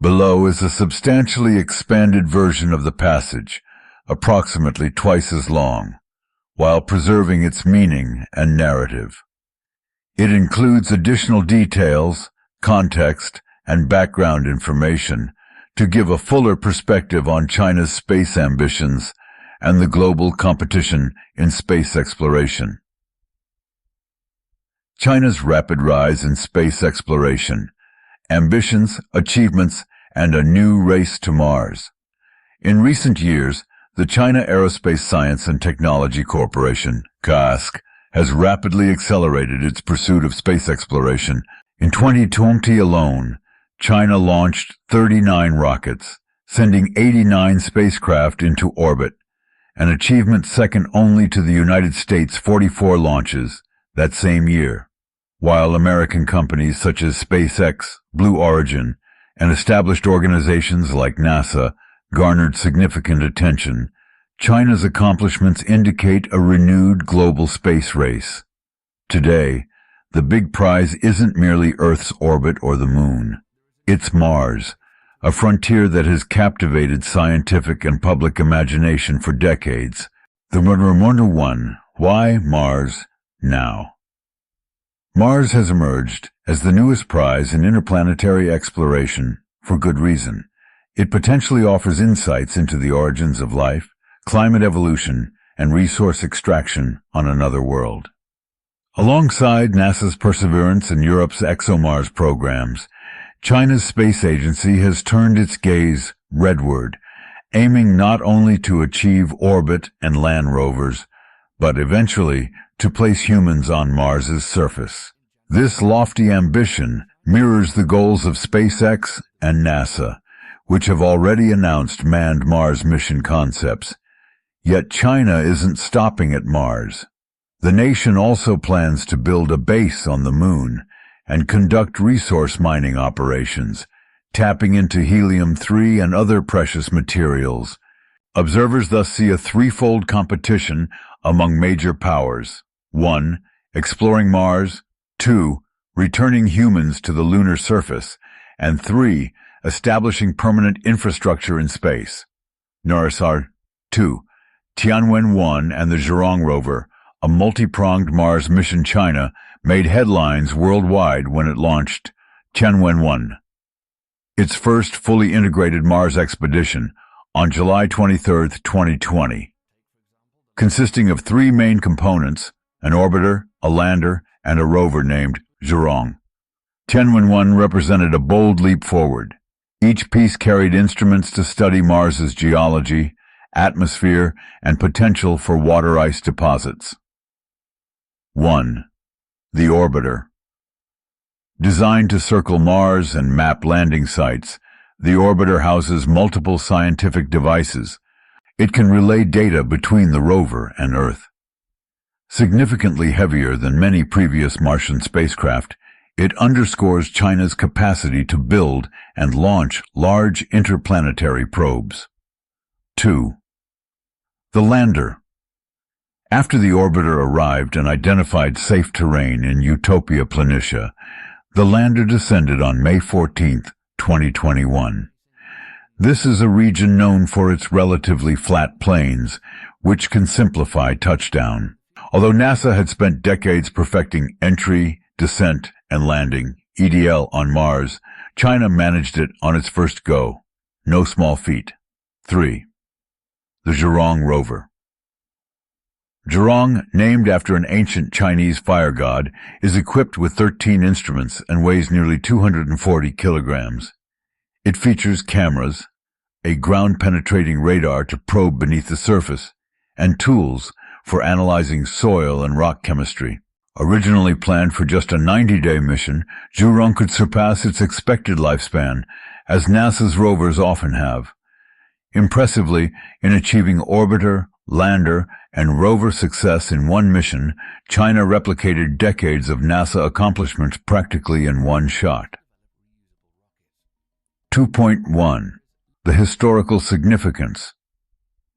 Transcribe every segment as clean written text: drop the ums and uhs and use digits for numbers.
Below is a substantially expanded version of the passage, approximately twice as long, while preserving its meaning and narrative. It includes additional details, context, and background information to give a fuller perspective on China's space ambitions and the global competition in space exploration. China's rapid rise in space exploration, ambitions, achievements, and a new race to Mars. In recent years, the China Aerospace Science and Technology Corporation, CASC, has rapidly accelerated its pursuit of space exploration. In 2020 alone, China launched 39 rockets, sending 89 spacecraft into orbit, an achievement second only to the United States' 44 launches that same year. While American companies such as SpaceX, Blue Origin, and established organizations like NASA garnered significant attention, China's accomplishments indicate a renewed global space race. Today, the big prize isn't merely Earth's orbit or the Moon. It's Mars, a frontier that has captivated scientific and public imagination for decades. The Number 1. Why Mars now? Mars has emerged as the newest prize in interplanetary exploration for good reason. It potentially offers insights into the origins of life, climate evolution, and resource extraction on another world. Alongside NASA's Perseverance and Europe's ExoMars programs, China's space agency has turned its gaze redward, aiming not only to achieve orbit and land rovers, but eventually to place humans on Mars's surface. This lofty ambition mirrors the goals of SpaceX and NASA, which have already announced manned Mars mission concepts. Yet China isn't stopping at Mars. The nation also plans to build a base on the Moon and conduct resource mining operations, tapping into helium-3 and other precious materials. Observers thus see a threefold competition among major powers. 1. Exploring Mars. 2. Returning humans to the lunar surface. And 3. Establishing permanent infrastructure in space. Narsar 2. Tianwen-1 and the Zhurong rover, a multi-pronged Mars mission. China made headlines worldwide when it launched Tianwen-1, its first fully integrated Mars expedition, on July 23, 2020. Consisting of 3 main components, an orbiter, a lander, and a rover named Zhurong. Tianwen-1 represented a bold leap forward. Each piece carried instruments to study Mars's geology, atmosphere, and potential for water ice deposits. 1. The orbiter. Designed to circle Mars and map landing sites, the orbiter houses multiple scientific devices. It can relay data between the rover and Earth. Significantly heavier than many previous Martian spacecraft, it underscores China's capacity to build and launch large interplanetary probes. 2. The lander. After the orbiter arrived and identified safe terrain in Utopia Planitia, the lander descended on May 14, 2021. This is a region known for its relatively flat plains, which can simplify touchdown. Although NASA had spent decades perfecting entry, descent, and landing, EDL, on Mars, China managed it on its first go. No small feat. 3. The Zhurong rover. Zhurong, named after an ancient Chinese fire god, is equipped with 13 instruments and weighs nearly 240 kilograms. It features cameras, a ground-penetrating radar to probe beneath the surface, and tools for analyzing soil and rock chemistry. Originally planned for just a 90-day mission, Zhurong could surpass its expected lifespan, as NASA's rovers often have. Impressively, in achieving orbiter, lander, and rover success in one mission, China replicated decades of NASA accomplishments practically in one shot. 2.1. The historical significance.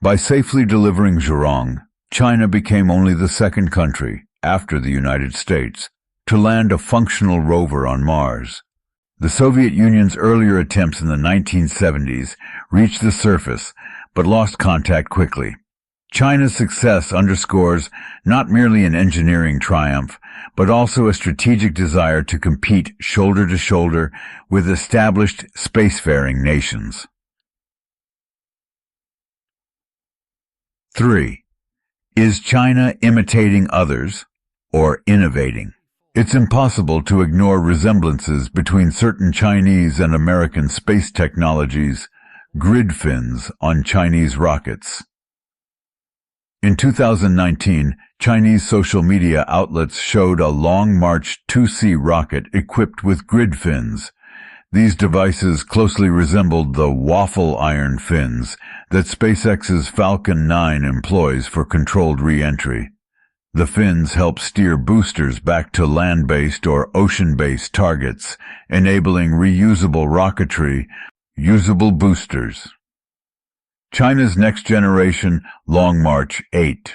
By safely delivering Zhurong, China became only the second country, after the United States, to land a functional rover on Mars. The Soviet Union's earlier attempts in the 1970s reached the surface, but lost contact quickly. China's success underscores not merely an engineering triumph, but also a strategic desire to compete shoulder to shoulder with established spacefaring nations. 3. Is China imitating others or innovating? It's impossible to ignore resemblances between certain Chinese and American space technologies, grid fins on Chinese rockets. In 2019, Chinese social media outlets showed a Long March 2C rocket equipped with grid fins. These devices closely resembled the waffle iron fins that SpaceX's Falcon 9 employs for controlled re-entry. The fins help steer boosters back to land-based or ocean-based targets, enabling reusable rocketry, usable boosters. China's next-generation Long March 8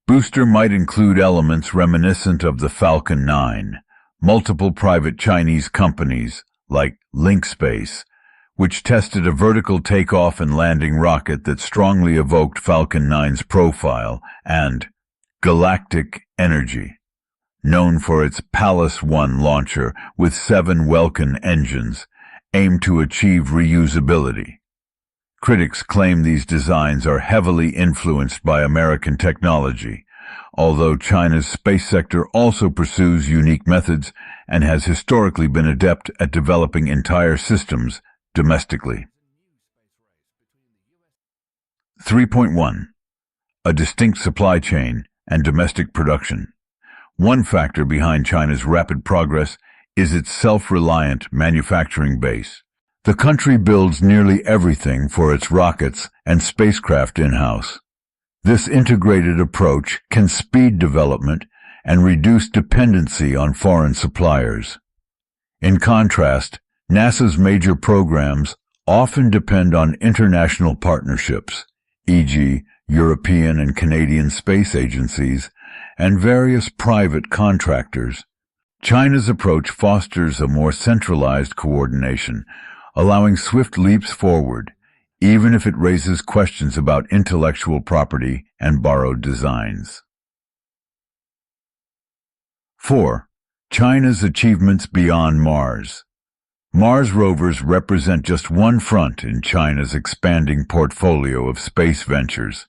booster might include elements reminiscent of the Falcon 9. Multiple private Chinese companies, like Link Space, which tested a vertical takeoff and landing rocket that strongly evoked Falcon 9's profile, and Galactic Energy, known for its Pallas 1 launcher with 7 Welkin engines, aim to achieve reusability. Critics claim these designs are heavily influenced by American technology, although China's space sector also pursues unique methods and has historically been adept at developing entire systems domestically. 3.1. A distinct supply chain and domestic production. One factor behind China's rapid progress is its self-reliant manufacturing base. The country builds nearly everything for its rockets and spacecraft in-house. This integrated approach can speed development and reduce dependency on foreign suppliers. In contrast, NASA's major programs often depend on international partnerships, e.g., European and Canadian space agencies, and various private contractors. China's approach fosters a more centralized coordination, allowing swift leaps forward, even if it raises questions about intellectual property and borrowed designs. 4. China's achievements beyond Mars. Mars rovers represent just one front in China's expanding portfolio of space ventures.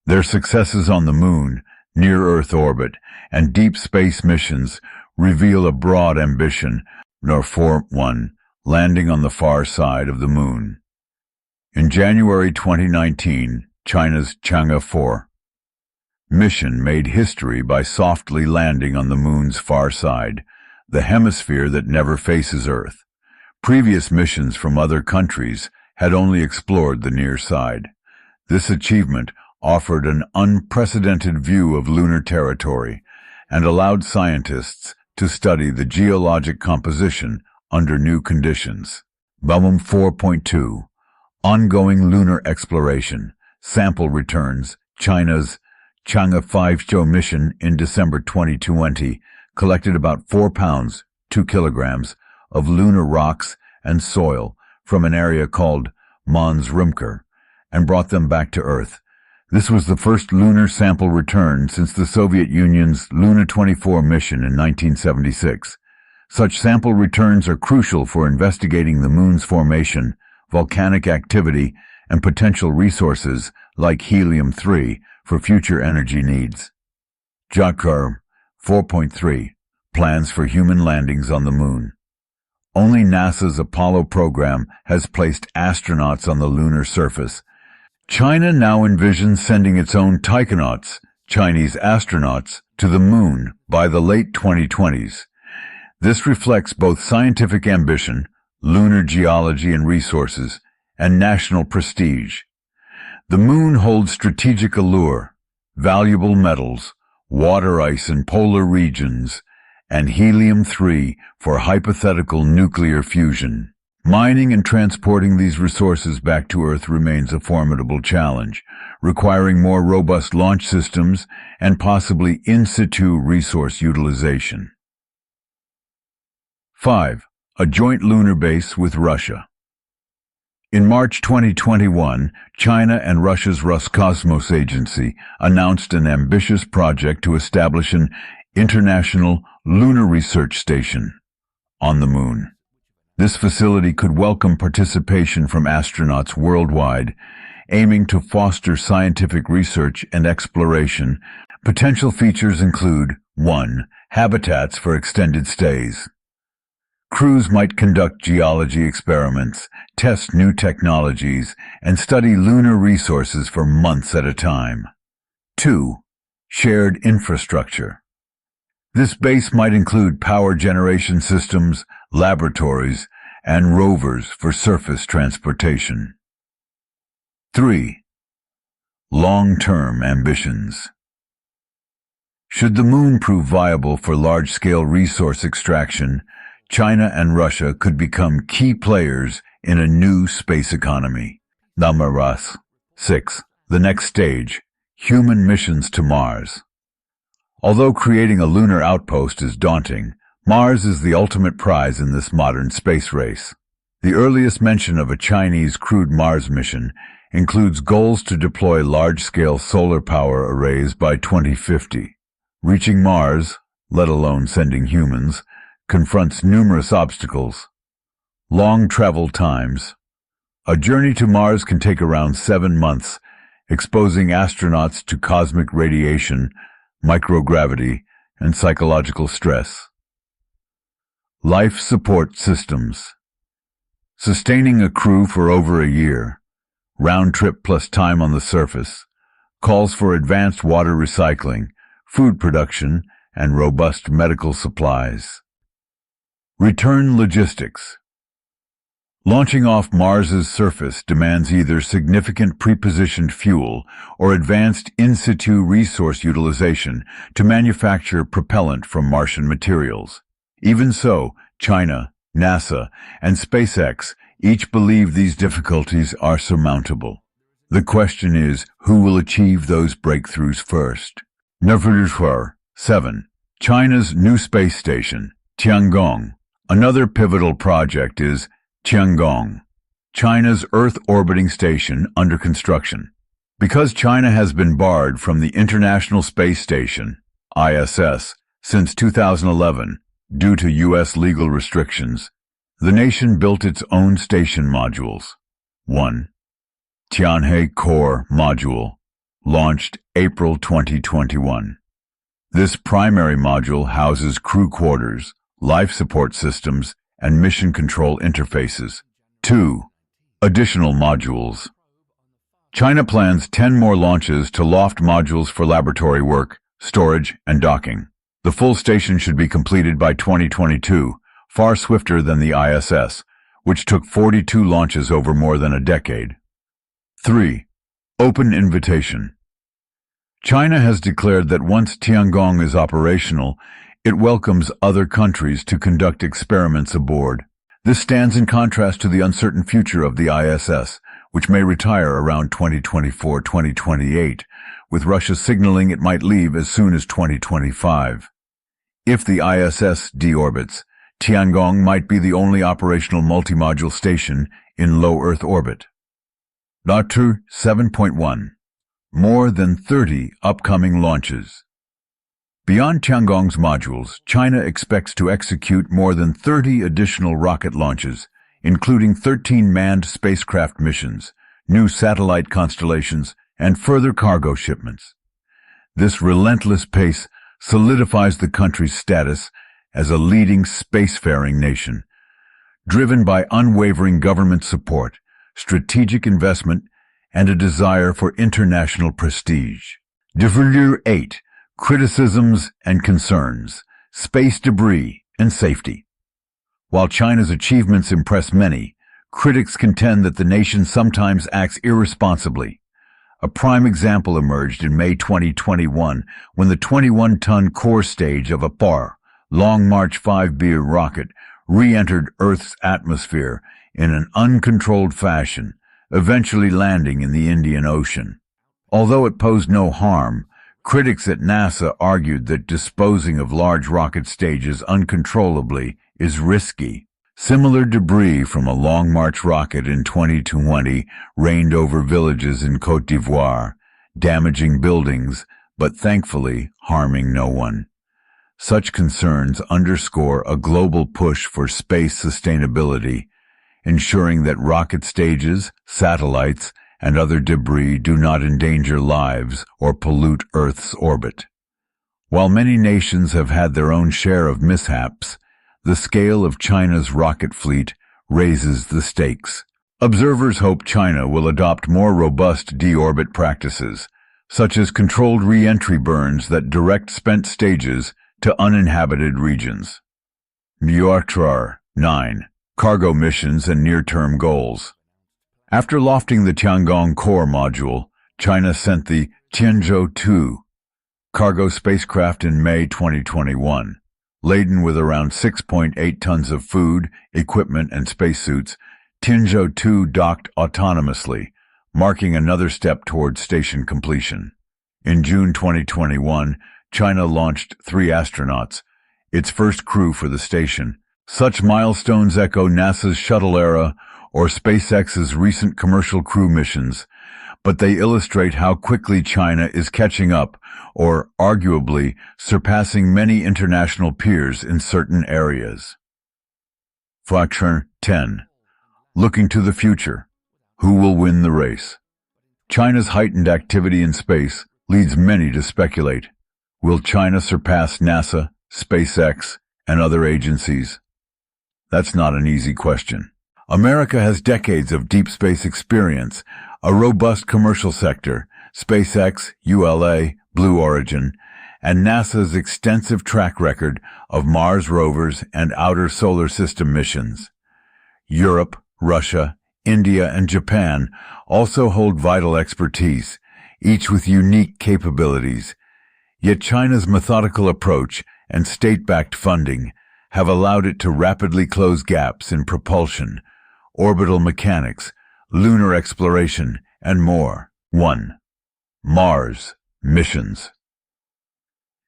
Their successes on the Moon, near-Earth orbit, and deep space missions reveal a broad ambition, for one, landing on the far side of the Moon. In January 2019, China's Chang'e 4 mission made history by softly landing on the Moon's far side, the hemisphere that never faces Earth. Previous missions from other countries had only explored the near side. This achievement offered an unprecedented view of lunar territory and allowed scientists to study the geologic composition under new conditions. 4.2. Ongoing lunar exploration. Sample returns. China's Chang'e 5 mission in December 2020 collected about 4 pounds, 2 kilograms, of lunar rocks and soil from an area called Mons Riemke and brought them back to Earth. This was the first lunar sample return since the Soviet Union's Luna 24 mission in 1976. Such sample returns are crucial for investigating the Moon's formation, volcanic activity, and potential resources like helium-3 for future energy needs. Zhurong 4.3. Plans for human landings on the Moon. Only NASA's Apollo program has placed astronauts on the lunar surface. China now envisions sending its own taikonauts, Chinese astronauts, to the Moon by the late 2020s. This reflects both scientific ambition, lunar geology and resources, and national prestige. The Moon holds strategic allure, valuable metals, water ice in polar regions, and helium-3 for hypothetical nuclear fusion. Mining and transporting these resources back to Earth remains a formidable challenge, requiring more robust launch systems and possibly in situ resource utilization. 5. a joint lunar base with Russia. In March 2021, China and Russia's Roscosmos agency announced an ambitious project to establish an international lunar research station on the Moon. This facility could welcome participation from astronauts worldwide, aiming to foster scientific research and exploration. Potential features include 1. Habitats for extended stays. Crews might conduct geology experiments, test new technologies, and study lunar resources for months at a time. 2. Shared infrastructure. This base might include power generation systems, laboratories, and rovers for surface transportation. 3. Long-term ambitions. Should the Moon prove viable for large-scale resource extraction, China and Russia could become key players in a new space economy. Number 6. The next stage, human missions to Mars. Although creating a lunar outpost is daunting, Mars is the ultimate prize in this modern space race. The earliest mention of a Chinese crewed Mars mission includes goals to deploy large-scale solar power arrays by 2050. Reaching Mars, let alone sending humans, confronts numerous obstacles. Long travel times. A journey to Mars can take around 7 months, exposing astronauts to cosmic radiation, microgravity, and psychological stress. Life support systems. Sustaining a crew for over a year, round trip plus time on the surface, calls for advanced water recycling, food production, and robust medical supplies. Return logistics. Launching off Mars's surface demands either significant prepositioned fuel or advanced in-situ resource utilization to manufacture propellant from Martian materials. Even so, China, NASA, and SpaceX each believe these difficulties are surmountable. The question is, who will achieve those breakthroughs first? Number 7. China's new space station, Tiangong. Another pivotal project is Chang'e, China's Earth orbiting station under construction. Because China has been barred from the International Space Station, ISS, since 2011 due to U.S. legal restrictions, the nation built its own station modules. 1. Chang'e Core Module, launched April 2021. This primary module houses crew quarters, life support systems, and mission control interfaces. 2. Additional modules. China plans 10 more launches to loft modules for laboratory work, storage, and docking. The full station should be completed by 2022, far swifter than the ISS, which took 42 launches over more than a decade. 3. Open invitation. China has declared that once Tiangong is operational, it welcomes other countries to conduct experiments aboard. This stands in contrast to the uncertain future of the ISS, which may retire around 2024-2028, with Russia signaling it might leave as soon as 2025. If the ISS deorbits, Tiangong might be the only operational multi-module station in low Earth orbit. Doctor 7.1. More than 30 upcoming launches. Beyond Tiangong's modules, China expects to execute more than 30 additional rocket launches, including 13 manned spacecraft missions, new satellite constellations, and further cargo shipments. This relentless pace solidifies the country's status as a leading spacefaring nation, driven by unwavering government support, strategic investment, and a desire for international prestige. Number 8. Criticisms and concerns, space debris, and safety. While China's achievements impress many, critics contend that the nation sometimes acts irresponsibly. A prime example emerged in May 2021 when the 21-ton core stage of a PAR, Long March 5B rocket, re-entered Earth's atmosphere in an uncontrolled fashion, eventually landing in the Indian Ocean. Although it posed no harm, critics at NASA argued that disposing of large rocket stages uncontrollably is risky. Similar debris from a Long March rocket in 2020 rained over villages in Côte d'Ivoire, damaging buildings, but thankfully harming no one. Such concerns underscore a global push for space sustainability, ensuring that rocket stages, satellites, and other debris do not endanger lives or pollute Earth's orbit. While many nations have had their own share of mishaps, the scale of China's rocket fleet raises the stakes. Observers hope China will adopt more robust deorbit practices, such as controlled re-entry burns that direct spent stages to uninhabited regions. Muartrar 9. Cargo missions and near-term goals. After lofting the Tiangong core module, China sent the Tianzhou 2 cargo spacecraft in May 2021. Laden with around 6.8 tons of food, equipment, and spacesuits, Tianzhou 2 docked autonomously, marking another step towards station completion. In June 2021, China launched 3 astronauts, its first crew for the station. Such milestones echo NASA's shuttle era or SpaceX's recent commercial crew missions, but they illustrate how quickly China is catching up, or arguably surpassing many international peers in certain areas. Factor 10. Looking to the future. Who will win the race? China's heightened activity in space leads many to speculate. Will China surpass NASA, SpaceX, and other agencies? That's not an easy question. America has decades of deep space experience, a robust commercial sector, SpaceX, ULA, Blue Origin, and NASA's extensive track record of Mars rovers and outer solar system missions. Europe, Russia, India, and Japan also hold vital expertise, each with unique capabilities. Yet China's methodical approach and state-backed funding have allowed it to rapidly close gaps in propulsion, orbital mechanics, lunar exploration, and more. 1. Mars missions.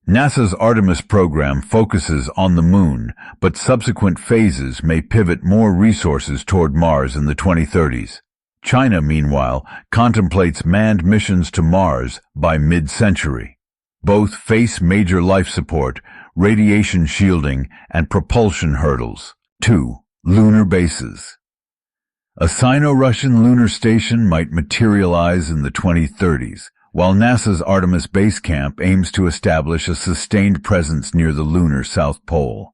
NASA's Artemis program focuses on the Moon, but subsequent phases may pivot more resources toward Mars in the 2030s. China, meanwhile, contemplates manned missions to Mars by mid-century. Both face major life support, radiation shielding, and propulsion hurdles. 2. Lunar bases. A Sino-Russian lunar station might materialize in the 2030s, while NASA's Artemis Base Camp aims to establish a sustained presence near the lunar South Pole.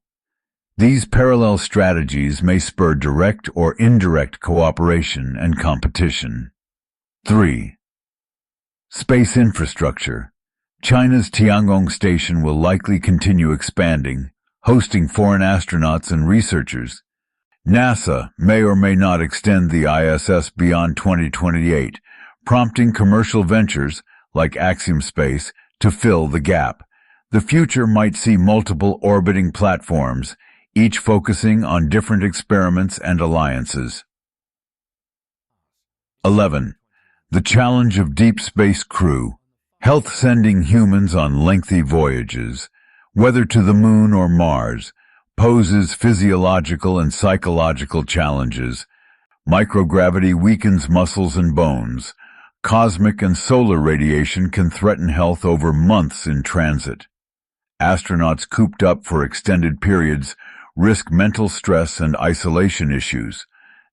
These parallel strategies may spur direct or indirect cooperation and competition. 3. Space infrastructure. China's Tiangong station will likely continue expanding, hosting foreign astronauts and researchers. NASA may or may not extend the ISS beyond 2028, prompting commercial ventures like Axiom Space to fill the gap. The future might see multiple orbiting platforms, each focusing on different experiments and alliances. 11. The challenge of deep space crew. Health sending humans on lengthy voyages, whether to the Moon or Mars, poses physiological and psychological challenges. Microgravity weakens muscles and bones. Cosmic and solar radiation can threaten health over months in transit. Astronauts cooped up for extended periods risk mental stress and isolation issues.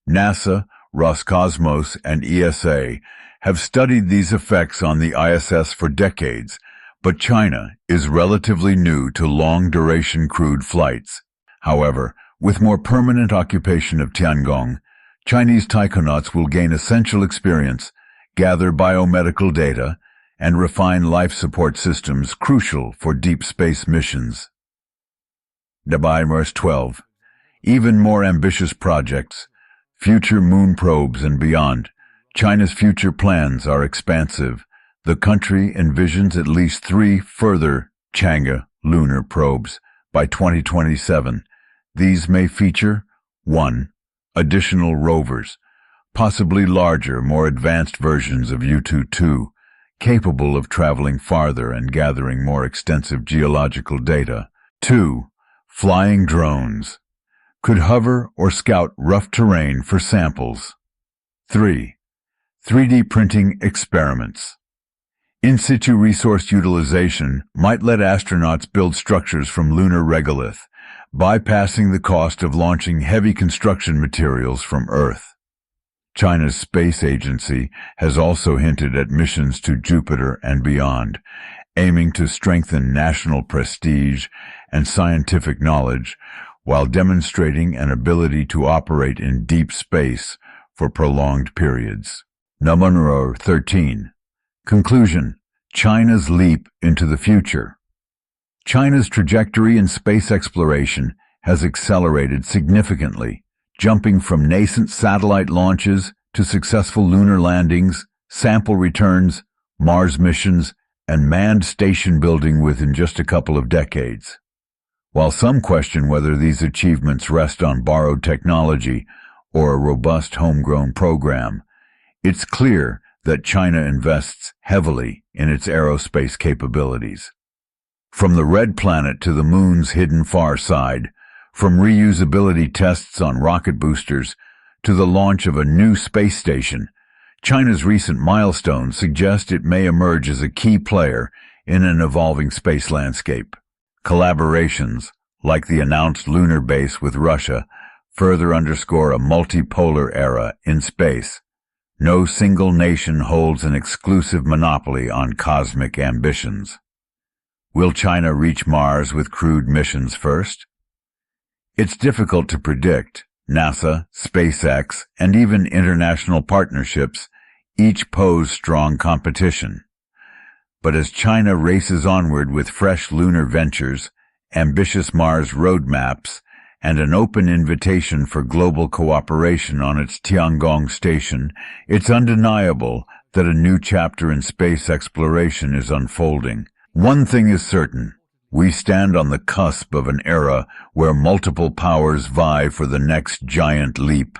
NASA, Roscosmos, and ESA have studied these effects on the ISS for decades, but China is relatively new to long-duration crewed flights. However, with more permanent occupation of Tiangong, Chinese taikonauts will gain essential experience, gather biomedical data, and refine life support systems crucial for deep space missions. Verse 12. Even more ambitious projects, future moon probes and beyond. China's future plans are expansive. The country envisions at least 3 further Chang'e lunar probes by 2027. These may feature 1. Additional rovers, possibly larger, more advanced versions of U-2, capable of traveling farther and gathering more extensive geological data. 2. Flying drones, could hover or scout rough terrain for samples. 3. 3D printing experiments. In situ resource utilization might let astronauts build structures from lunar regolith, bypassing the cost of launching heavy construction materials from Earth. China's space agency has also hinted at missions to Jupiter and beyond, aiming to strengthen national prestige and scientific knowledge while demonstrating an ability to operate in deep space for prolonged periods. Number 13. Conclusion: China's leap into the future. China's trajectory in space exploration has accelerated significantly, jumping from nascent satellite launches to successful lunar landings, sample returns, Mars missions, and manned station building within just a couple of decades. While some question whether these achievements rest on borrowed technology or a robust homegrown program, it's clear that China invests heavily in its aerospace capabilities. From the red planet to the moon's hidden far side, from reusability tests on rocket boosters to the launch of a new space station, China's recent milestones suggest it may emerge as a key player in an evolving space landscape. Collaborations, like the announced lunar base with Russia, further underscore a multipolar era in space. No single nation holds an exclusive monopoly on cosmic ambitions. Will China reach Mars with crewed missions first? It's difficult to predict. NASA, SpaceX, and even international partnerships each pose strong competition. But as China races onward with fresh lunar ventures, ambitious Mars roadmaps, and an open invitation for global cooperation on its Tiangong station, it's undeniable that a new chapter in space exploration is unfolding. One thing is certain: we stand on the cusp of an era where multiple powers vie for the next giant leap.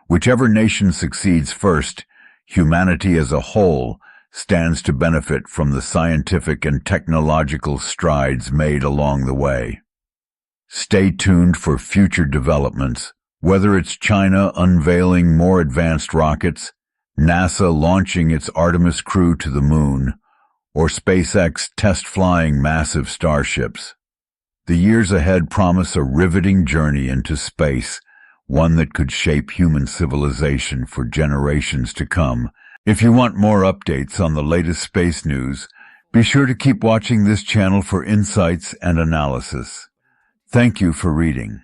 Whichever nation succeeds first, humanity as a whole stands to benefit from the scientific and technological strides made along the way. Stay tuned for future developments, whether it's China unveiling more advanced rockets, NASA launching its Artemis crew to the moon, or SpaceX test-flying massive starships. The years ahead promise a riveting journey into space, one that could shape human civilization for generations to come. If you want more updates on the latest space news, be sure to keep watching this channel for insights and analysis. Thank you for reading.